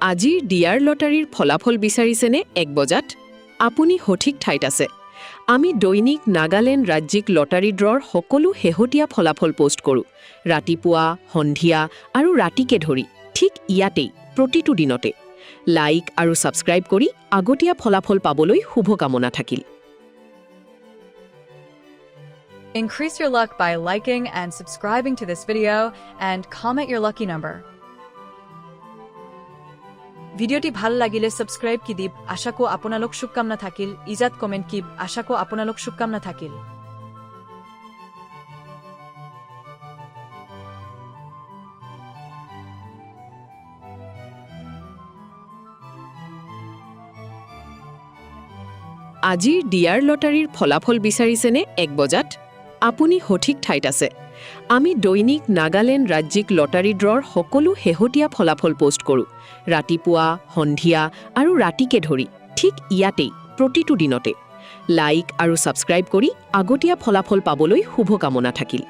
আজিৰ ডিয়াৰ লটাৰীৰ ফলাফল বিচাৰিছেনে 1 বজাত? আপুনি সঠিক ঠাইত আছে। আমি দৈনিক নাগালেণ্ড ৰাজ্যিক লটাৰী ড্ৰৰ সকলো শেহতীয়া ফলাফল পোষ্ট কৰোঁ। ৰাতিপুৱা, সন্ধিয়া আৰু ৰাতিকে ধৰি ঠিক ইয়াতেই প্ৰতিটো দিনতে। লাইক আৰু ছাবস্ক্ৰাইব কৰি আগতীয়া ফলাফল পাবলৈ শুভকামনা থাকিল। Increase your luck by liking and subscribing to this video and comment your lucky number. ভিডিওটি ভাল লাগিলে সাবস্ক্রাইব কি দিব আশা কো আপোনালোক শুভকামনা থাকিল ইজাত কমেন্ট কি আশা কো আপোনালোক শুভকামনা থাকিল আজিৰ ডিয়াৰ লটাৰীৰ ফলাফল বিচাৰিছেনে 1 বজাত? আপুনি সঠিক ঠাইত আছে। আমি দৈনিক নাগালেণ্ড ৰাজ্যিক লটাৰী ড্ৰৰ সকলো শেহতীয়া ফলাফল পোষ্ট কৰোঁ। ৰাতিপুৱা, সন্ধিয়া আৰু ৰাতিকে ধৰি ঠিক ইয়াতেই প্ৰতিটো দিনতে। লাইক আৰু ছাবস্ক্ৰাইব কৰি আগতীয়া ফলাফল পাবলৈ শুভকামনা থাকিল।